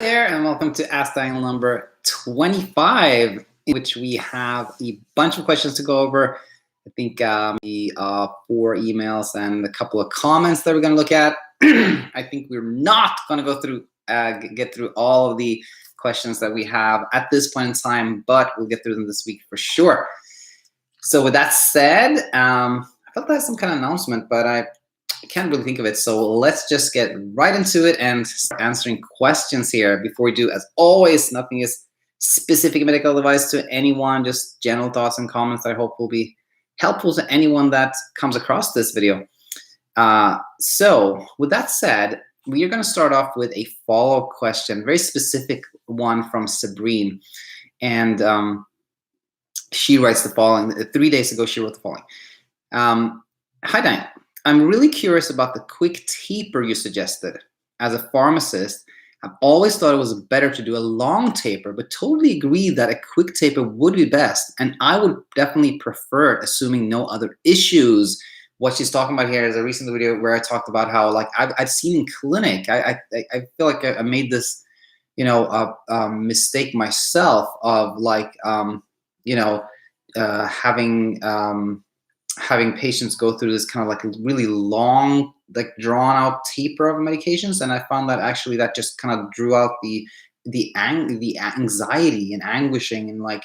There, and welcome to Ask Daniel number 25, in which we have a bunch of questions to go over. I think the 4 emails and a couple of comments that we're going to look at. I think we're not going to go through get through all of the questions that we have at this point in time, but we'll get through them this week for sure. So with that said, I felt like some kind of announcement, but I can't really think of it. So let's just get right into it and start answering questions here. Before we do, as always, nothing is specific medical advice to anyone, just general thoughts and comments that I hope will be helpful to anyone that comes across this video. So with that said, we are going to start off with a follow-up question, very specific one from Sabrine. And she writes the following. 3 days ago, she wrote the following. Hi, Diane. I'm really curious about the quick taper you suggested. As a pharmacist, I've always thought it was better to do a long taper, but totally agree that a quick taper would be best, and I would definitely prefer it, assuming no other issues. What she's talking about here is a recent video where I talked about how, like, I've seen in clinic, I feel like I made this, mistake myself of like, having patients go through this kind of like really long, like drawn out taper of medications, and I found that actually that just kind of drew out the anxiety and anguishing and like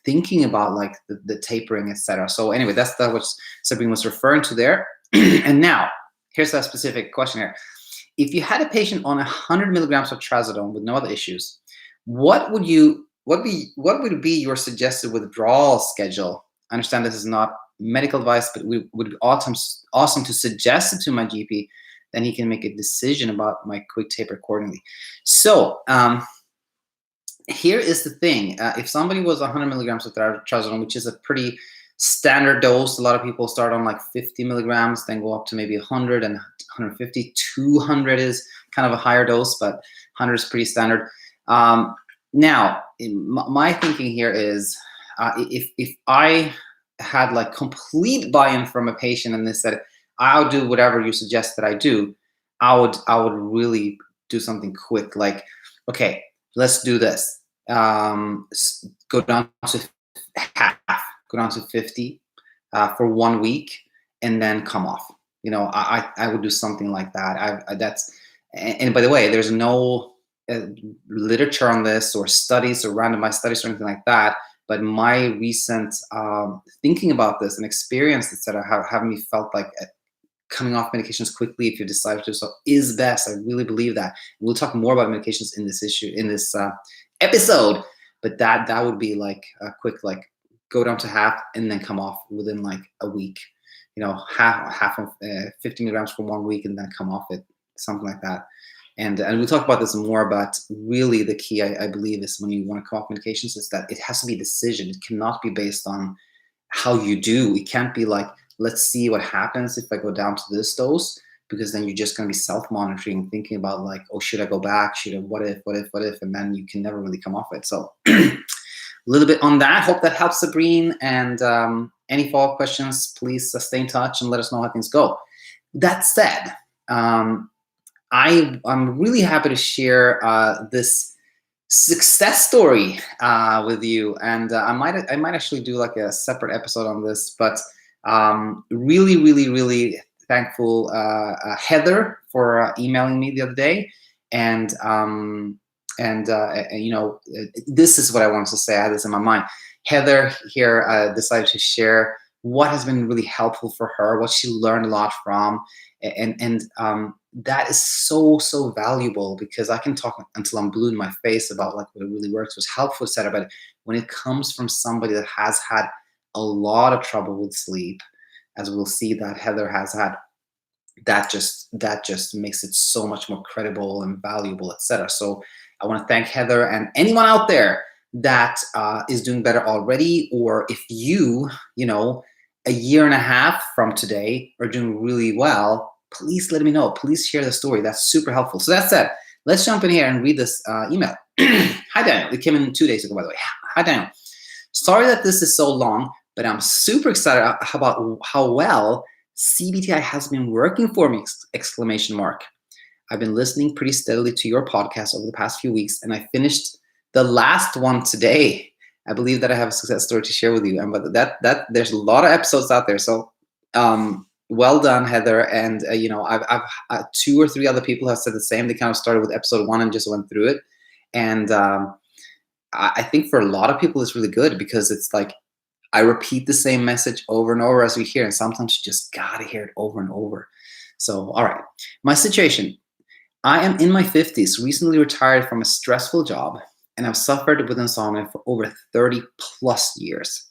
thinking about like the tapering, etc. So anyway, that's what Sabrine was referring to there. And now here's a specific question here. If you had a patient on 100 milligrams of Trazodone with no other issues, what would be your suggested withdrawal schedule? I understand this is not medical advice, but it would be awesome to suggest it to my GP. Then he can make a decision about my quick taper accordingly. So here is the thing. If somebody was 100 milligrams of Trazodone, which is a pretty standard dose, a lot of people start on like 50 milligrams, then go up to maybe 100 and 150. 200 is kind of a higher dose, but 100 is pretty standard. Now, my thinking here is, if I had like complete buy-in from a patient and they said, I'll do whatever you suggest that I do, I would really do something quick. Like, okay, let's do this. Go down to half, go down to 50 for 1 week, and then come off. I would do something like that. And by the way, there's no literature on this or studies or randomized studies or anything like that. But my recent thinking about this and experience, etc., have me felt like coming off medications quickly if you decide to do so is best. I really believe that. We'll talk more about medications in this episode, but that would be like a quick, like, go down to half and then come off within like a week. Half of 50 milligrams for 1 week and then come off it, something like that. And we'll talk about this more, but really the key, I believe, is when you want to come off medications is that it has to be a decision. It cannot be based on how you do. It can't be like, let's see what happens if I go down to this dose, because then you're just going to be self-monitoring and thinking about like, oh, should I go back? What if? And then you can never really come off it. So a little bit on that. Hope that helps, Sabrine. And any follow-up questions, please stay in touch and let us know how things go. That said, I'm really happy to share this success story with you, and I might actually do like a separate episode on this. But really thankful Heather for emailing me the other day, and this is what I wanted to say. I had this in my mind. Heather here decided to share what has been really helpful for her, what she learned a lot from, and that is so valuable, because I can talk until I'm blue in my face about like what it really works, was helpful, etc. But when it comes from somebody that has had a lot of trouble with sleep, as we'll see that Heather has had, that just makes it so much more credible and valuable, etc. So I want to thank Heather, and anyone out there that is doing better already, or if you a year and a half from today are doing really well, please let me know. Please share the story. That's super helpful. So that said, let's jump in here and read this email. Hi, Daniel. It came in 2 days ago, by the way. Hi, Daniel. Sorry that this is so long, but I'm super excited about how well CBTI has been working for me, exclamation mark. I've been listening pretty steadily to your podcast over the past few weeks, and I finished the last one today. I believe that I have a success story to share with you, and but that there's a lot of episodes out there. So, well done, Heather. And I've 2 or 3 other people have said the same. They kind of started with episode 1 and just went through it, and I think for a lot of people it's really good because it's like I repeat the same message over and over as we hear, and sometimes you just gotta hear it over and over. So, all right, my situation. I am in my 50s, recently retired from a stressful job, and I've suffered with insomnia for over 30 plus years.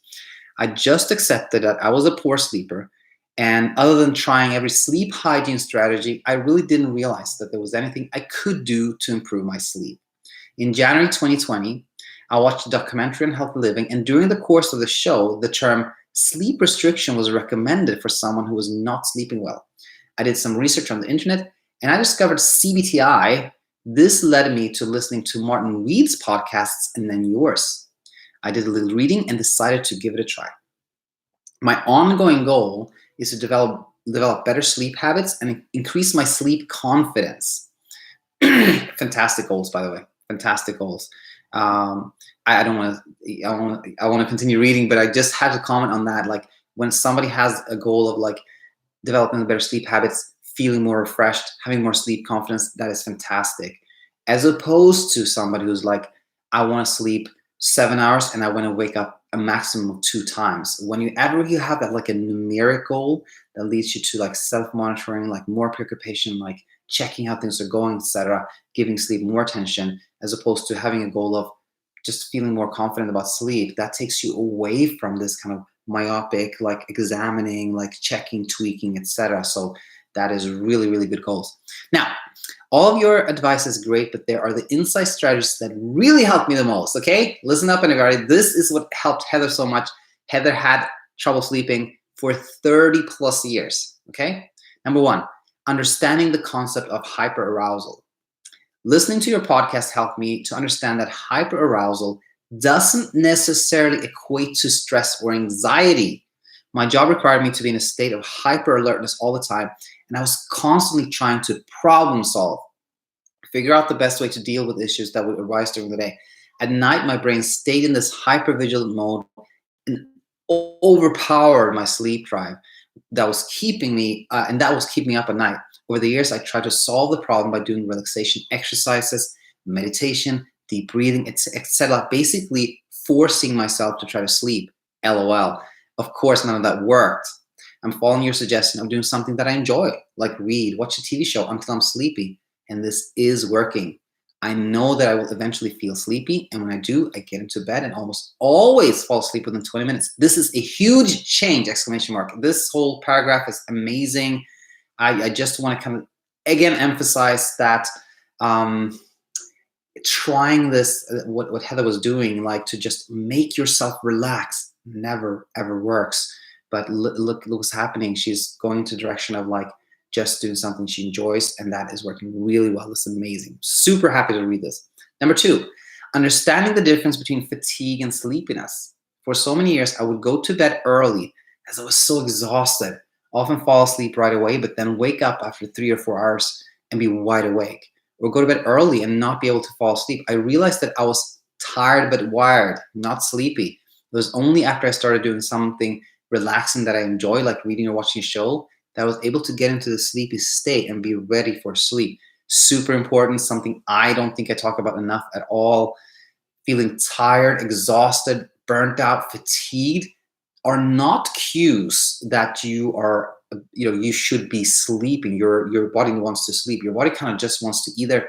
I just accepted that I was a poor sleeper, and other than trying every sleep hygiene strategy, I really didn't realize that there was anything I could do to improve my sleep. In January 2020, I watched a documentary on healthy living, and during the course of the show, the term sleep restriction was recommended for someone who was not sleeping well. I did some research on the internet, and I discovered CBTI. This led me to listening to Martin Reed's podcasts and then yours. I did a little reading and decided to give it a try. My ongoing goal is to develop better sleep habits and increase my sleep confidence. Fantastic goals, by the way. Fantastic goals. I don't want to. I want to continue reading, but I just had to comment on that. Like when somebody has a goal of like developing better sleep habits, feeling more refreshed, having more sleep confidence, that is fantastic. As opposed to somebody who's like, I want to sleep 7 hours and I want to wake up a maximum of 2 times. When you have that like a numeric goal that leads you to like self-monitoring, like more preoccupation, like checking how things are going, etc., giving sleep more attention, as opposed to having a goal of just feeling more confident about sleep, that takes you away from this kind of myopic, like examining, like checking, tweaking, etc. So that is really, really good goals. Now, all of your advice is great, but there are the insight strategies that really helped me the most, okay? Listen up, everybody. This is what helped Heather so much. Heather had trouble sleeping for 30 plus years, okay? Number 1, understanding the concept of hyperarousal. Listening to your podcast helped me to understand that hyperarousal doesn't necessarily equate to stress or anxiety. My job required me to be in a state of hyper alertness all the time, and I was constantly trying to problem solve, figure out the best way to deal with issues that would arise during the day. At night, my brain stayed in this hypervigilant mode and overpowered my sleep drive. That was keeping me, up at night. Over the years, I tried to solve the problem by doing relaxation exercises, meditation, deep breathing, etc. Basically, forcing myself to try to sleep. LOL. Of course, none of that worked. I'm following your suggestion of doing something that I enjoy, like read, watch a TV show until I'm sleepy, and this is working. I know that I will eventually feel sleepy, and when I do, I get into bed and almost always fall asleep within 20 minutes. This is a huge change, exclamation mark. This whole paragraph is amazing. I just want to kind of, again, emphasize that trying this, what Heather was doing, like to just make yourself relax, never, ever works. But look what's happening. She's going into the direction of like just doing something she enjoys, and that is working really well. It's amazing. Super happy to read this. Number 2, understanding the difference between fatigue and sleepiness. For so many years, I would go to bed early as I was so exhausted, often fall asleep right away, but then wake up after 3 or 4 hours and be wide awake, or go to bed early and not be able to fall asleep. I realized that I was tired but wired, not sleepy. It was only after I started doing something relaxing that I enjoy, like reading or watching a show, that I was able to get into the sleepy state and be ready for sleep. Super important, something I don't think I talk about enough at all. Feeling tired, exhausted, burnt out, fatigued are not cues that you are, you should be sleeping. Your body wants to sleep. Your body kind of just wants to either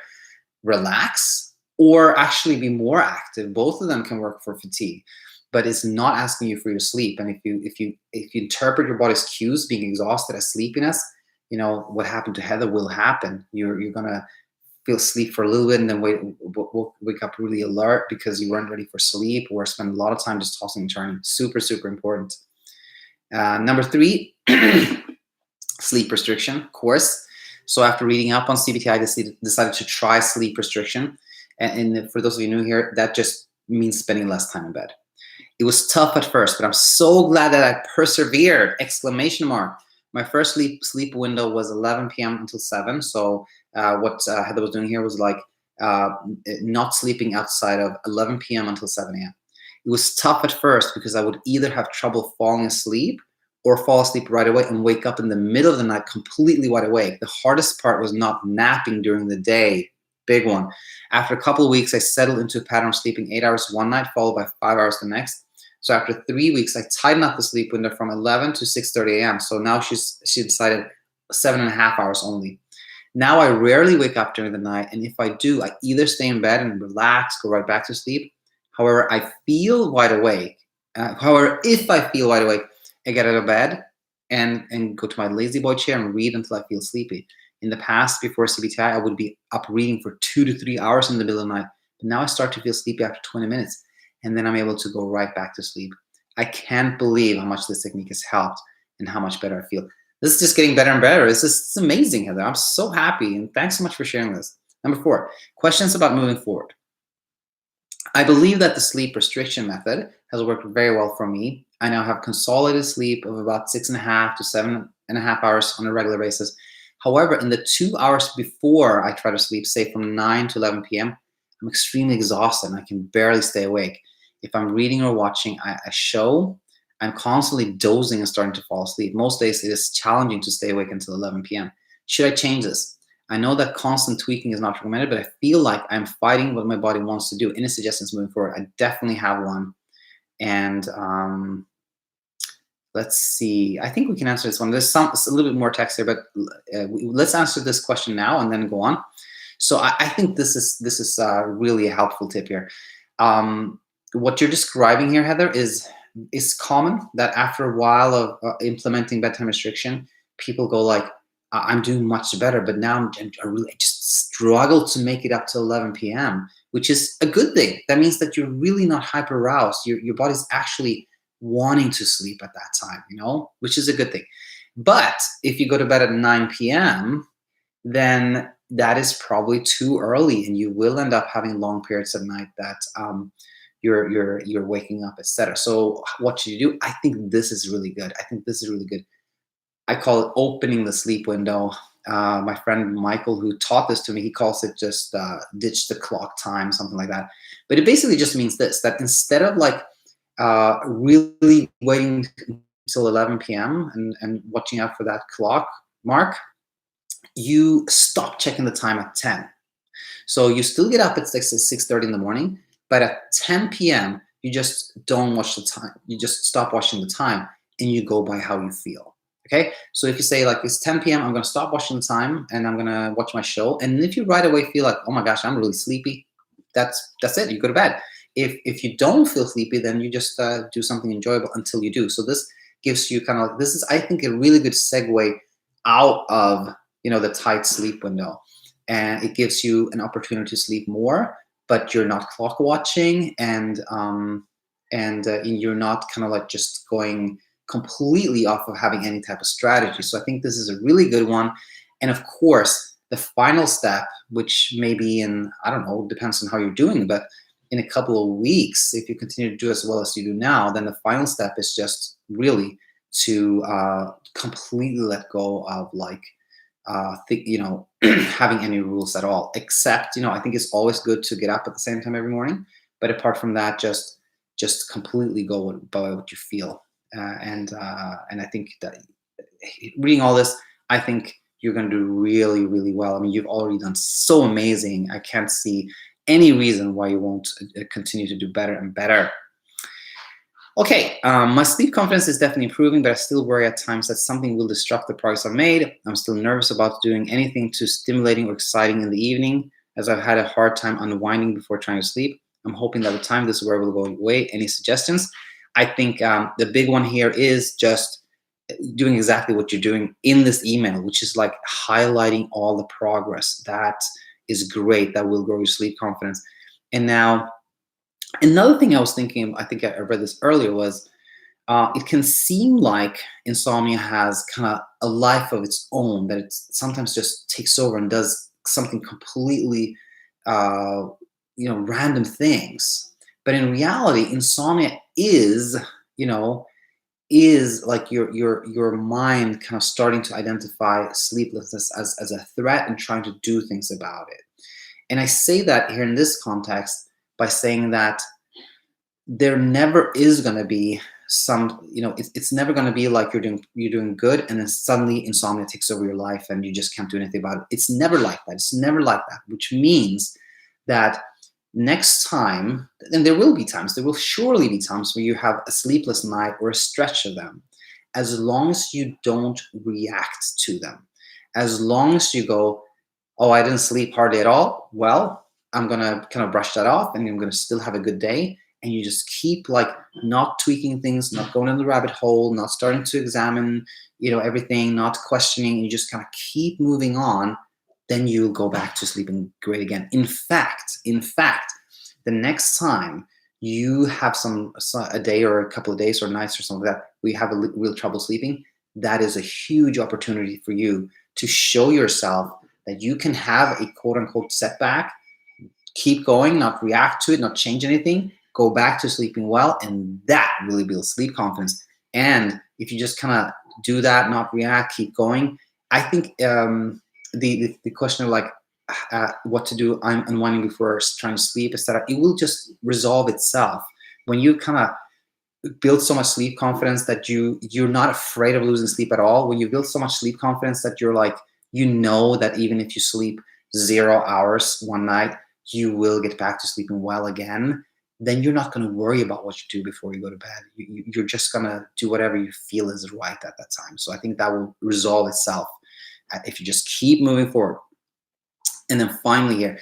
relax or actually be more active. Both of them can work for fatigue, but it's not asking you for your sleep. And if you interpret your body's cues, being exhausted as sleepiness, what happened to Heather will happen. You're gonna feel sleep for a little bit and then wake up really alert because you weren't ready for sleep, or spend a lot of time just tossing and turning. Super, super important. Number 3, sleep restriction, of course. So after reading up on CBT, I decided to try sleep restriction. And for those of you new here, that just means spending less time in bed. It was tough at first, but I'm so glad that I persevered, exclamation mark. My first sleep window was 11 p.m. until 7, so what Heather was doing here was like uh, not sleeping outside of 11 p.m. until 7 a.m. It was tough at first because I would either have trouble falling asleep or fall asleep right away and wake up in the middle of the night completely wide awake. The hardest part was not napping during the day. Big one. After a couple of weeks, I settled into a pattern of sleeping 8 hours one night, followed by 5 hours the next. So after 3 weeks, I tightened up the sleep window from 11 to 6:30 a.m. So now she decided 7.5 hours only. Now I rarely wake up during the night, and if I do, I either stay in bed and relax, go right back to sleep. However, I feel wide awake. However, if I feel wide awake, I get out of bed and go to my lazy boy chair and read until I feel sleepy. In the past, before CBTI, I would be up reading for 2 to 3 hours in the middle of the night. But now I start to feel sleepy after 20 minutes, and then I'm able to go right back to sleep. I can't believe how much this technique has helped and how much better I feel. This is just getting better and better. It's amazing, Heather. I'm so happy, and thanks so much for sharing this. Number 4, questions about moving forward. I believe that the sleep restriction method has worked very well for me. I now have consolidated sleep of about 6.5 to 7.5 hours on a regular basis. However, in the 2 hours before I try to sleep, say from 9 to 11 p.m., I'm extremely exhausted and I can barely stay awake. If I'm reading or watching a show, I'm constantly dozing and starting to fall asleep. Most days it is challenging to stay awake until 11 p.m. Should I change this? I know that constant tweaking is not recommended, but I feel like I'm fighting what my body wants to do. Any suggestions moving forward? I definitely have one. And let's see. I think we can answer this one. There's a little bit more text here, but let's answer this question now and then go on. So I think this is really a helpful tip here. What you're describing here, Heather, is common that after a while of implementing bedtime restriction, people go like, I'm doing much better, but now I just struggle to make it up to 11 p.m., which is a good thing. That means that you're really not hyper aroused. Your body's actually wanting to sleep at that time, which is a good thing. But if you go to bed at 9 p.m., then that is probably too early, and you will end up having long periods of night that you're waking up, etc. So what should you do? I think this is really good. I call it opening the sleep window. My friend Michael, who taught this to me, he calls it just ditch the clock time, something like that. But it basically just means this, that instead of like really waiting until 11 p.m. and watching out for that clock mark, you stop checking the time at 10. So you still get up at 6:30 in the morning, but at 10 p.m., you just don't watch the time. You just stop watching the time and you go by how you feel. Okay, so if you say like it's 10 p.m., I'm going to stop watching the time and I'm going to watch my show. And if you right away feel like, oh my gosh, I'm really sleepy, that's it. You go to bed. If you don't feel sleepy, then you just do something enjoyable until you do. So this gives you kind of like, this is, I think, a really good segue out of the tight sleep window, and it gives you an opportunity to sleep more, but you're not clock watching, and you're not kind of like just going completely off of having any type of strategy. So I think this is a really good one. And of course, the final step, which maybe I don't know, depends on how you're doing, but in a couple of weeks, if you continue to do as well as you do now, then the final step is just really to completely let go of like having any rules at all, except I think it's always good to get up at the same time every morning, but apart from that, just completely go by what you feel. And I think that reading all this, I think you're going to do really, really well. I mean, you've already done so amazing. I can't see any reason why you won't continue to do better and better. Okay, my sleep confidence is definitely improving, but I still worry at times that something will disrupt the progress I've made. I'm still nervous about doing anything too stimulating or exciting in the evening, as I've had a hard time unwinding before trying to sleep. I'm hoping that with time this worry will go away. Any suggestions? I think the big one here is just doing exactly what you're doing in this email, which is like highlighting all the progress. That is great. That will grow your sleep confidence. And now, another thing I was thinking, I think I read this earlier, was it can seem like insomnia has kind of a life of its own, that it sometimes just takes over and does something completely, random things. But in reality, insomnia is, is like your mind kind of starting to identify sleeplessness as a threat and trying to do things about it. And I say that here in this context by saying that there never is going to be some, it's never going to be like you're doing good and then suddenly insomnia takes over your life and you just can't do anything about it. It's never like that. It's never like that, which means that next time, and there will surely be times where you have a sleepless night or a stretch of them, as long as you don't react to them, as long as you go, oh, I didn't sleep hardly at all, well, I'm gonna kind of brush that off and I'm gonna still have a good day. And you just keep like not tweaking things, not going in the rabbit hole, not starting to examine, everything, not questioning, and you just kind of keep moving on, then you'll go back to sleeping great again. In fact, the next time you have a day or a couple of days or nights or something like that, where you have a real trouble sleeping, that is a huge opportunity for you to show yourself that you can have a quote unquote setback, keep going, not react to it, not change anything, go back to sleeping well, and that really builds sleep confidence. And if you just kind of do that, not react, keep going, I think the question of like what to do, I'm unwinding before trying to sleep, etc., it will just resolve itself when you kind of build so much sleep confidence that you're not afraid of losing sleep at all. When you build so much sleep confidence that you're like, that even if you sleep 0 hours one night, you will get back to sleeping well again, then you're not going to worry about what you do before you go to bed. You're just going to do whatever you feel is right at that time. So I think that will resolve itself if you just keep moving forward. And then finally here,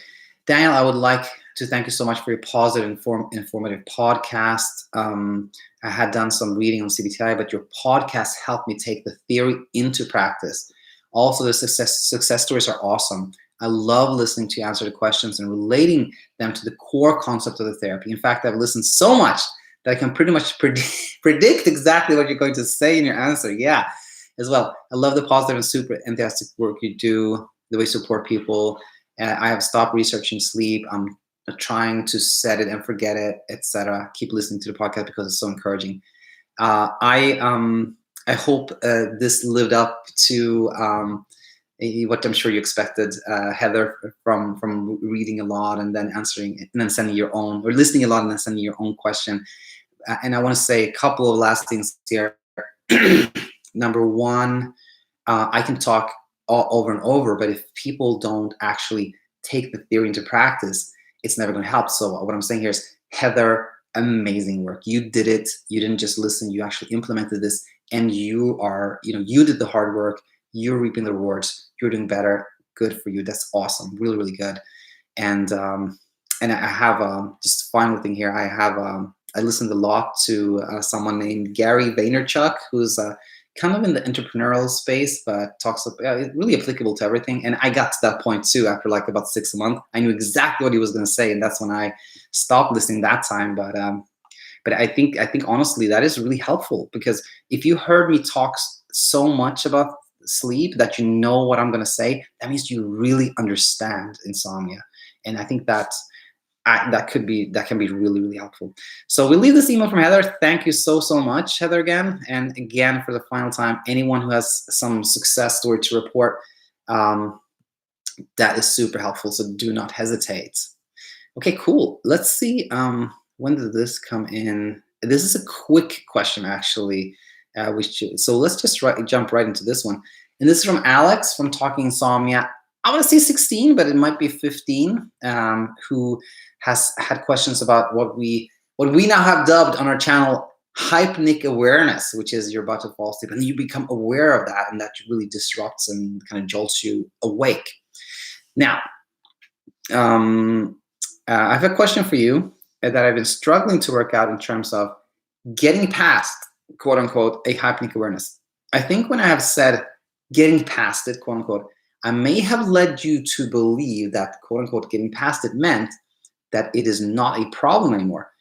Daniel, I would like to thank you so much for your positive, informative podcast. I had done some reading on CBTI, but your podcast helped me take the theory into practice. Also, the success stories are awesome. I love listening to you answer the questions and relating them to the core concept of the therapy. In fact, I've listened so much that I can pretty much predict exactly what you're going to say in your answer. Yeah, as well. I love the positive and super enthusiastic work you do, the way you support people. I have stopped researching sleep. I'm trying to set it and forget it, etc. Keep listening to the podcast because it's so encouraging. I hope this lived up to what I'm sure you expected, Heather, from reading a lot and then answering and then sending your own, or listening a lot and then sending your own question. And I want to say a couple of last things here. Number one, I can talk over and over, but if people don't actually take the theory into practice, it's never going to help. So what I'm saying here is, Heather, amazing work. You did it. You didn't just listen. You actually implemented this, and you did the hard work. You're reaping the rewards. You're doing better. Good for you. That's awesome. Really, really good. And I have just a final thing here. I listened a lot to someone named Gary Vaynerchuk, who's kind of in the entrepreneurial space, but talks about really applicable to everything. And I got to that point too after like about 6 months. I knew exactly what he was going to say, and that's when I stopped listening that time. But I think honestly that is really helpful, because if you heard me talk so much about sleep that you know what I'm going to say, that means you really understand insomnia. And I think that can be really, really helpful. So we'll leave this email from Heather. Thank you so much, Heather, again. And again, for the final time, anyone who has some success story to report, that is super helpful. So do not hesitate. Okay, cool. Let's see. When did this come in? This is a quick question, actually. So let's just jump right into this one. And this is from Alex from Talking Insomnia. I want to say 16, but it might be 15, who has had questions about what we now have dubbed on our channel Hypnic awareness, which is you're about to fall asleep and you become aware of that, and that really disrupts and kind of jolts you awake. Now, I have a question for you that I've been struggling to work out in terms of getting past, quote unquote, a hypnic awareness. I think when I have said getting past it, quote unquote, I may have led you to believe that, quote unquote, getting past it meant that it is not a problem anymore.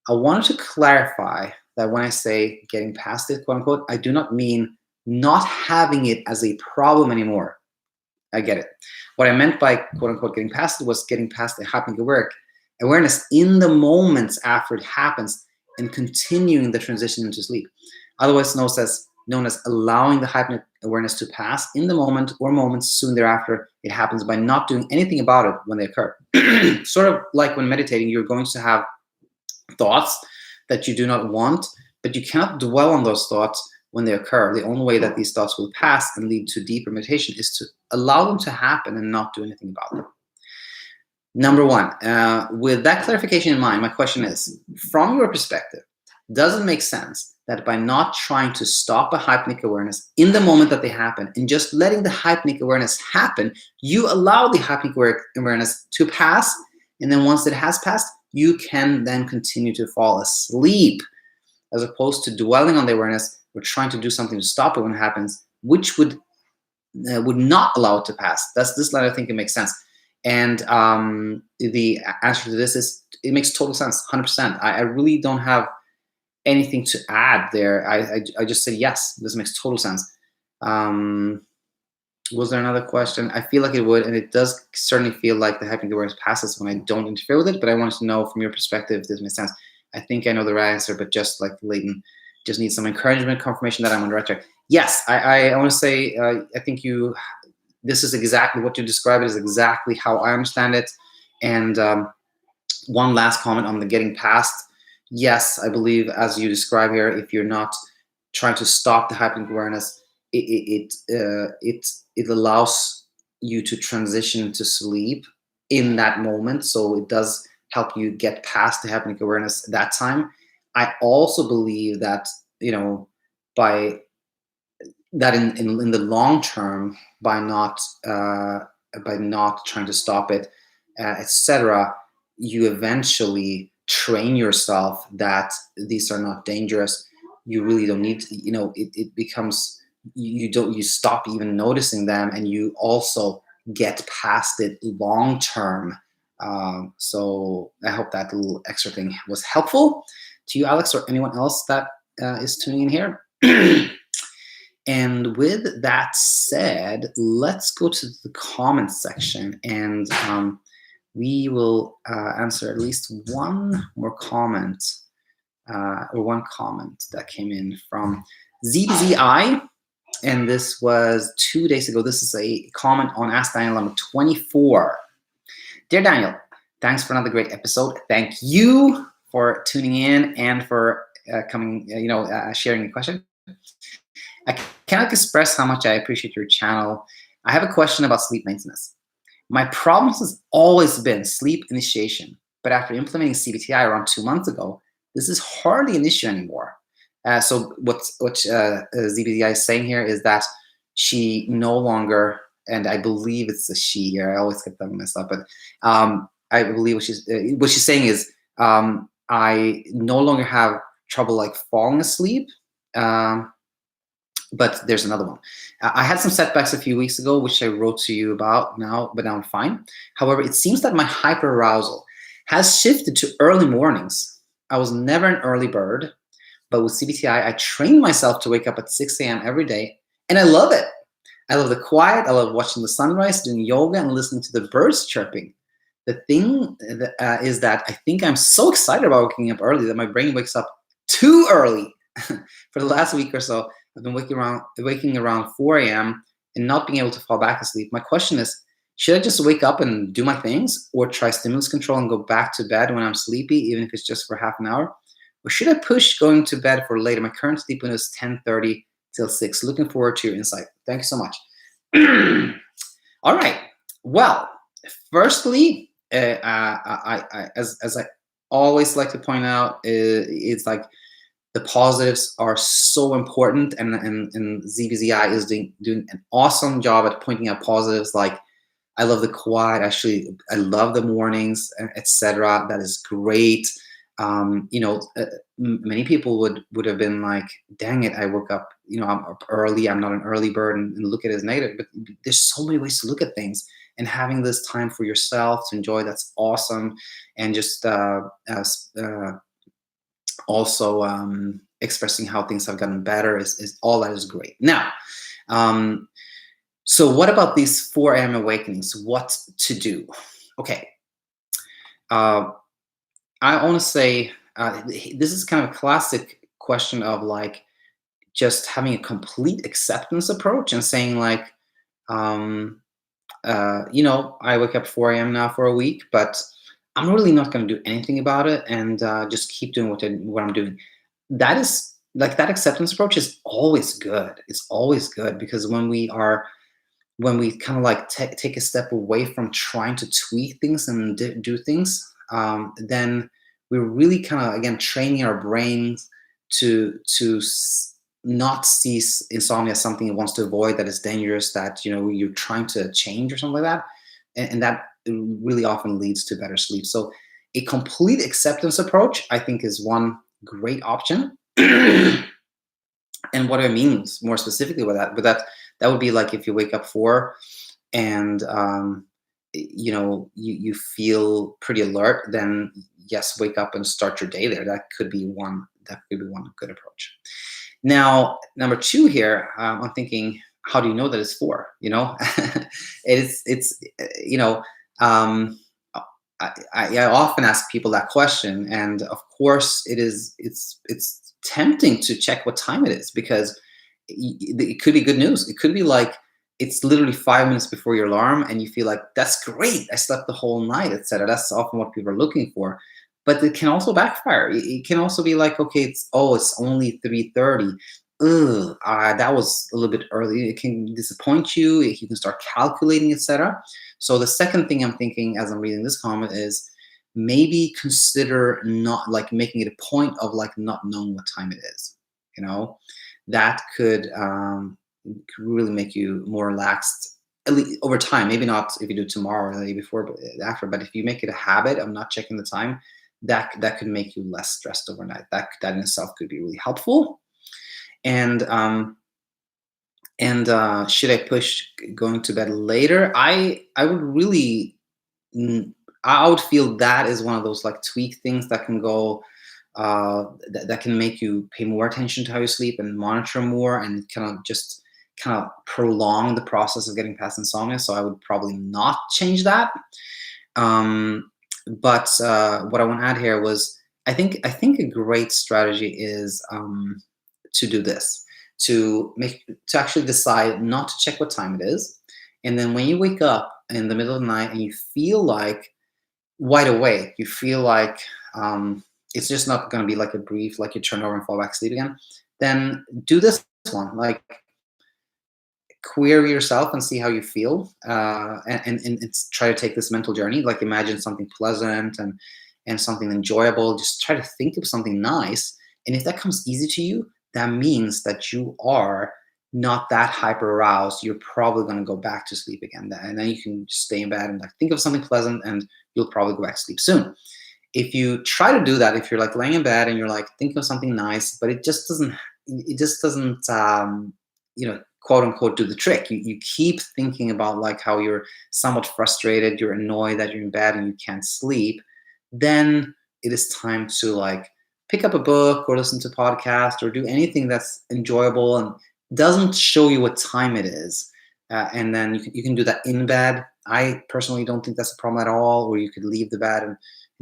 I wanted to clarify that when I say getting past it, quote unquote, I do not mean not having it as a problem anymore. I get it. What I meant by, quote unquote, getting past it was getting past the hypnic awareness in the moments after it happens and continuing the transition into sleep. otherwise known as allowing the hypnic awareness to pass in the moment or moments soon thereafter it happens by not doing anything about it when they occur. Sort of like when meditating, you're going to have thoughts that you do not want, but you cannot dwell on those thoughts when they occur. The only way that these thoughts will pass and lead to deeper meditation is to allow them to happen and not do anything about them. Number one, with that clarification in mind, my question is, from your perspective, does it make sense that by not trying to stop a hypnic awareness in the moment that they happen and just letting the hypnic awareness happen, you allow the hypnic awareness to pass, and then once it has passed, you can then continue to fall asleep, as opposed to dwelling on the awareness or trying to do something to stop it when it happens, which would not allow it to pass. That's this line. I think it makes sense. And the answer to this is it makes total sense, 100%. I really don't have anything to add there. I just say yes. This makes total sense. Was there another question? I feel like it would, and it does certainly feel like the hypnic awareness passes when I don't interfere with it. But I wanted to know from your perspective if this makes sense. I think I know the right answer, but just like Leighton, just need some encouragement, confirmation that I'm on the right track. Yes, I want to say I think this is exactly what you described. It is exactly how I understand it. And one last comment on the getting past. Yes, I believe as you describe here, if you're not trying to stop the hypnic awareness, it allows you to transition to sleep in that moment. So it does help you get past the hypnic awareness at that time. I also believe that, by that in the long term, by not trying to stop it, etc., you eventually train yourself that these are not dangerous. You really don't need to, it becomes, you stop even noticing them, and you also get past it long term. So I hope that little extra thing was helpful to you, Alex, or anyone else that is tuning in here. And with that said, let's go to the comments section, and we will answer at least one more comment, or one comment that came in from ZBZI, and this was 2 days ago. This is a comment on Ask Daniel number 24. Dear Daniel, thanks for another great episode. Thank you for tuning in and for coming, sharing your question. I cannot express how much I appreciate your channel. I have a question about sleep maintenance. My problem has always been sleep initiation, but after implementing CBTI around 2 months ago, this is hardly an issue anymore. So what ZBTI is saying here is that she no longer, and I believe it's a she here, I always get them messed up, but I believe what she's saying is, I no longer have trouble like falling asleep, but there's another one. I had some setbacks a few weeks ago, which I wrote to you about but now I'm fine. However, it seems that my hyperarousal has shifted to early mornings. I was never an early bird, but with CBTI, I trained myself to wake up at 6 a.m. every day, and I love it. I love the quiet. I love watching the sunrise, doing yoga, and listening to the birds chirping. The thing is that I think I'm so excited about waking up early that my brain wakes up too early. For the last week or so, I've been waking around 4 a.m. and not being able to fall back asleep. My question is, should I just wake up and do my things, or try stimulus control and go back to bed when I'm sleepy, even if it's just for half an hour? Or should I push going to bed for later? My current sleep window is 10:30 till 6. Looking forward to your insight. Thank you so much. All right. Well, firstly, as I always like to point out, it's like the positives are so important, and ZBZI is doing an awesome job at pointing out positives. Like, I love the quiet. Actually, I love the mornings, etc. That is great. Many people would have been like, dang it, I woke up, I'm up early, I'm not an early bird, and look at it as negative. But there's so many ways to look at things, and having this time for yourself to enjoy, that's awesome. And just also expressing how things have gotten better is all that is great. Now, so what about these 4 a.m. awakenings? What to do? Okay. I want to say this is kind of a classic question of like, just having a complete acceptance approach and saying like, um, I wake up 4 a.m. now for a week, but I'm really not going to do anything about it, and just keep doing what I'm doing. That is like that acceptance approach is always good. It's always good because when we kind of like take a step away from trying to tweak things and do things, then we're really kind of again training our brains to not see insomnia as something it wants to avoid, that is dangerous, that you're trying to change or something like that, and that really often leads to better sleep. So a complete acceptance approach, I think, is one great option. And what I mean more specifically with that, that would be like if you wake up 4 and you feel pretty alert, then yes, wake up and start your day there. That could be one good approach. Now, number 2 here, I'm thinking, how do you know that it's 4? It's I often ask people that question, and of course, it's tempting to check what time it is, because it could be good news. It could be like it's literally 5 minutes before your alarm, and you feel like that's great. I slept the whole night, etc. That's often what people are looking for, but it can also backfire. It can also be like, okay, it's only 3:30. Ugh, that was a little bit early. It can disappoint you. You can start calculating, etc. So the second thing I'm thinking as I'm reading this comment is maybe consider not like making it a point of like not knowing what time it is. You know, that could really make you more relaxed, at least over time. Maybe not if you do it tomorrow or the day before, but after. But if you make it a habit of not checking the time, that could make you less stressed overnight. That in itself could be really helpful. And should I push going to bed later? I would really, I would feel that is one of those like tweak things that can go, that can make you pay more attention to how you sleep and monitor more, and kind of prolong the process of getting past insomnia. So I would probably not change that. But what I want to add here was I think a great strategy is to do this, to actually decide not to check what time it is, and then when you wake up in the middle of the night and you feel like wide awake, you feel like it's just not going to be like a brief, like you turn over and fall back asleep again, then do this one, like query yourself and see how you feel, and try to take this mental journey, like imagine something pleasant and something enjoyable. Just try to think of something nice, and if that comes easy to you, that means that you are not that hyper aroused. You're probably going to go back to sleep again, and then you can just stay in bed and like think of something pleasant, and you'll probably go back to sleep soon. If you try to do that, if you're like laying in bed and you're like thinking of something nice, but it just doesn't quote unquote do the trick. You keep thinking about like how you're somewhat frustrated, you're annoyed that you're in bed and you can't sleep, then it is time to like pick up a book or listen to a podcast or do anything that's enjoyable and doesn't show you what time it is. And then you can do that in bed. I personally don't think that's a problem at all. Or you could leave the bed and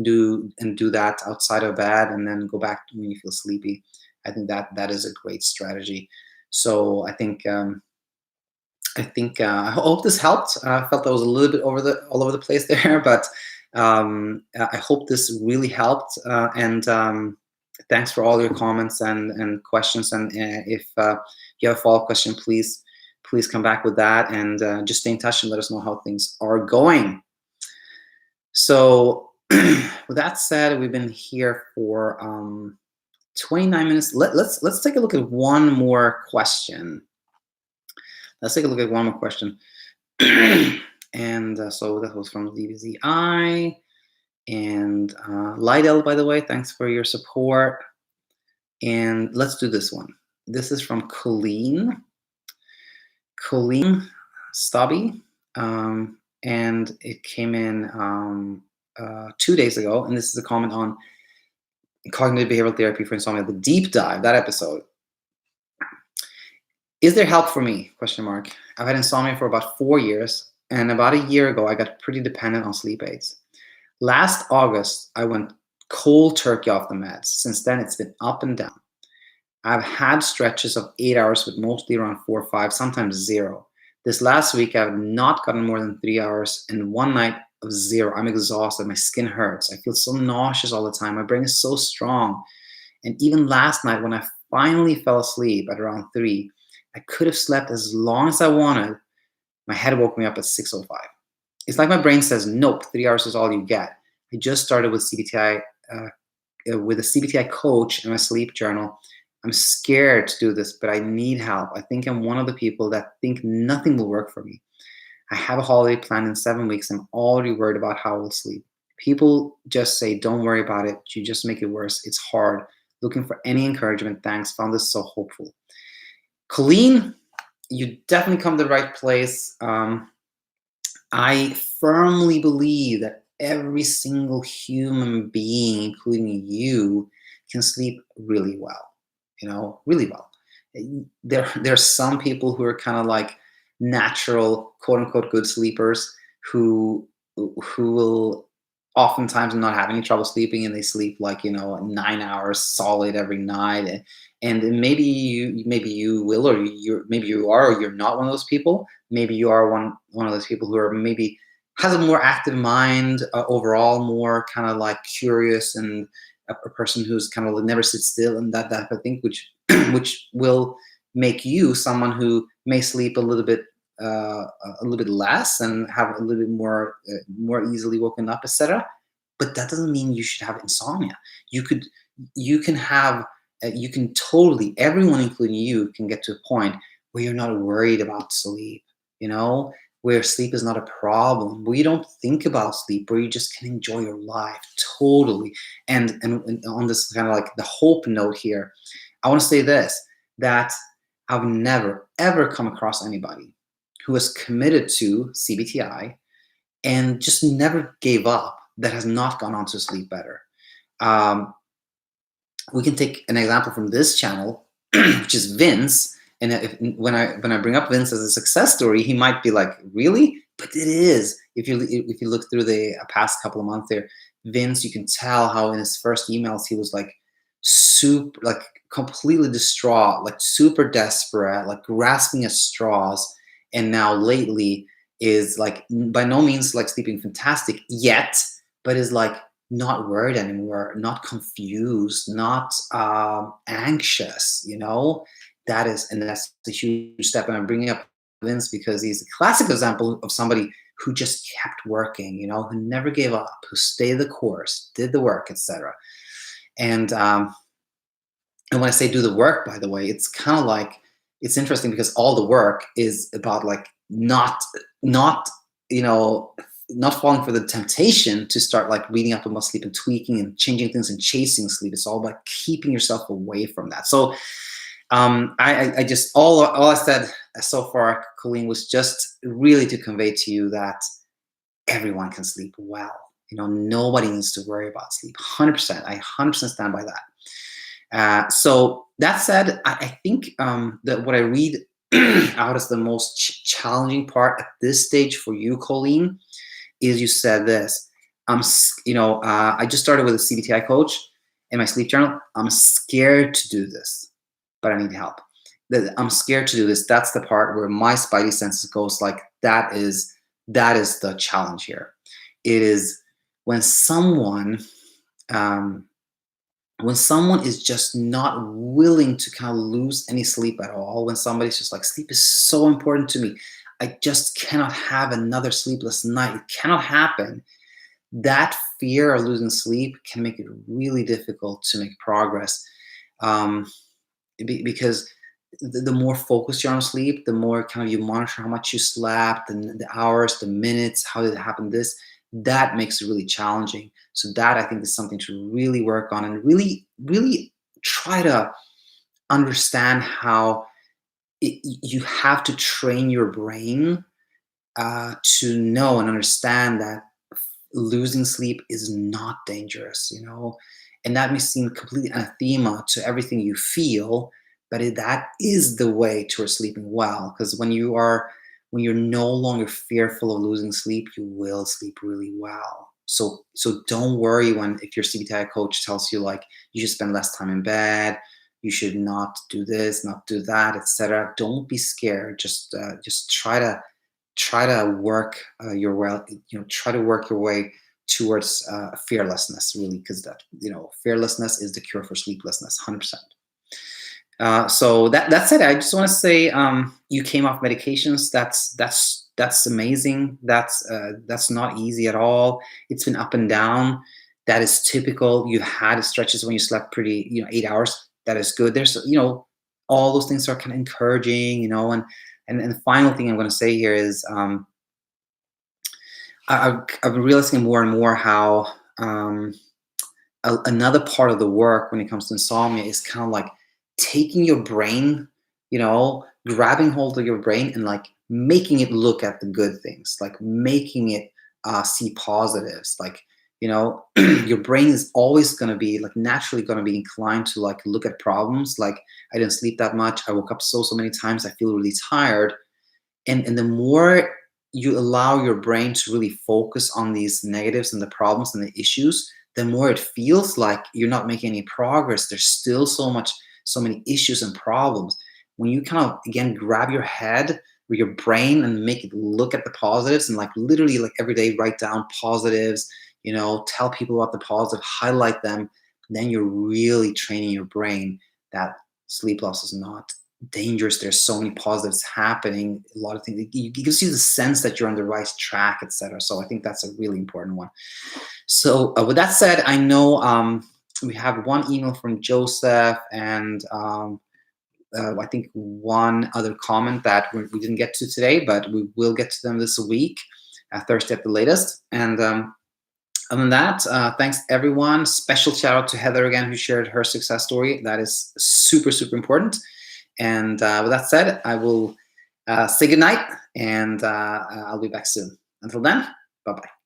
do that outside of bed and then go back when you feel sleepy. I think that is a great strategy. So I hope this helped. I felt that was a little bit all over the place there, but I hope this really helped. And thanks for all your comments and questions. And if you have a follow-up question, please come back with that, and just stay in touch and let us know how things are going. So with that said, we've been here for 29 minutes. Let's take a look at one more question. Let's take a look at one more question. And so that was from DBZI. And Lydell, by the way, thanks for your support. And let's do this one. This is from Colleen Stubby. And it came in 2 days ago. And this is a comment on cognitive behavioral therapy for insomnia, the deep dive, that episode. Is there help for me? Question mark. I've had insomnia for about 4 years, and about a year ago, I got pretty dependent on sleep aids. Last August, I went cold turkey off the meds. Since then, it's been up and down. I've had stretches of 8 hours, but mostly around 4 or 5, sometimes zero. This last week, I've not gotten more than 3 hours, and one night of zero. I'm exhausted. My skin hurts. I feel so nauseous all the time. My brain is so strong. And even last night, when I finally fell asleep at around 3, I could have slept as long as I wanted. My head woke me up at 6:05. It's like my brain says, nope, 3 hours is all you get. I just started with CBTI, with a CBTI coach and my sleep journal. I'm scared to do this, but I need help. I think I'm one of the people that think nothing will work for me. I have a holiday planned in 7 weeks. I'm already worried about how I will sleep. People just say, don't worry about it. You just make it worse. It's hard. Looking for any encouragement. Thanks. Found this so hopeful. Colleen, you definitely come to the right place. I firmly believe that every single human being, including you, can sleep really well, really well. There's some people who are kind of like natural, quote unquote, good sleepers who will oftentimes not have any trouble sleeping, and they sleep like 9 hours solid every night. And maybe you will, or maybe you are, or you're not one of those people. Maybe you are one of those people who are maybe has a more active mind, overall, more kind of like curious, and a person who's kind of never sits still, and that type of thing, which which will make you someone who may sleep a little bit less and have a little bit more easily woken up, etc. But that doesn't mean you should have insomnia. You could you can have you can totally, everyone including you can get to a point where you're not worried about sleep, where sleep is not a problem, where you don't think about sleep, where you just can enjoy your life totally. And on this kind of like the hope note here, I want to say this, that I've never ever come across anybody who has committed to CBTI and just never gave up that has not gone on to sleep better. Um, we can take an example from this channel, which is Vince. And when I bring up Vince as a success story, he might be like, "Really?" But it is. If you look through the past couple of months there, Vince, you can tell how in his first emails he was like super, like completely distraught, like super desperate, like grasping at straws. And now lately is like by no means like sleeping fantastic yet, but is like not worried anymore, not confused, not anxious. That's a huge step. And I'm bringing up Vince because he's a classic example of somebody who just kept working, who never gave up, who stayed the course, did the work, etc. And and when I say do the work, by the way, it's kind of like, it's interesting because all the work is about like not you know not falling for the temptation to start like reading up about sleep and tweaking and changing things and chasing sleep. It's all about keeping yourself away from that. So I just, all I said so far, Colleen, was just really to convey to you that everyone can sleep well. Nobody needs to worry about sleep. 100%. I 100% stand by that. So that said, I think that what I read out as the most challenging part at this stage for you, Colleen, is you said this. I just started with a CBTI coach in my sleep journal. I'm scared to do this, but I need help. I'm scared to do this. That's the part where my spidey senses goes like, that is the challenge here. It is when someone is just not willing to kind of lose any sleep at all, when somebody's just like, sleep is so important to me, I just cannot have another sleepless night, it cannot happen. That fear of losing sleep can make it really difficult to make progress, because the more focused you're on sleep, the more kind of you monitor how much you slept and the hours, the minutes, how did it happen, that makes it really challenging. So that, I think, is something to really work on and really, really try to understand how you have to train your brain to know and understand that losing sleep is not dangerous, and that may seem completely anathema to everything you feel, but that is the way towards sleeping well. Because when you're no longer fearful of losing sleep, you will sleep really well. So don't worry if your CBTI coach tells you like you should spend less time in bed, you should not do this, not do that, etc. Don't be scared. Just try to work your well, try to work your way towards fearlessness, really, because that fearlessness is the cure for sleeplessness, 100%. So that's it. I just want to say, you came off medications. That's amazing. That's not easy at all. It's been up and down. That is typical. You had stretches when you slept pretty, 8 hours. That is good. There's, all those things are kind of encouraging, and the final thing I'm going to say here is, I've been realizing more and more how, another part of the work when it comes to insomnia is kind of like taking your brain, grabbing hold of your brain and like making it look at the good things, like making it see positives. Like, your brain is always going to be like naturally going to be inclined to like look at problems. Like, I didn't sleep that much. I woke up so many times. I feel really tired. And the more you allow your brain to really focus on these negatives and the problems and the issues, the more it feels like you're not making any progress. There's still so many issues and problems. When you kind of, again, grab your head or your brain and make it look at the positives and like literally like every day write down positives, tell people about the positive, highlight them, then you're really training your brain that sleep loss is not dangerous. There's so many positives happening. A lot of things. It gives you the sense that you're on the right track, etc. So I think that's a really important one. So with that said, I know we have one email from Joseph and I think one other comment that we didn't get to today, but we will get to them this week, Thursday at the latest. And other than that, thanks everyone. Special shout out to Heather again, who shared her success story. That is super, super important. And with that said, I will say goodnight, and I'll be back soon. Until then, bye-bye.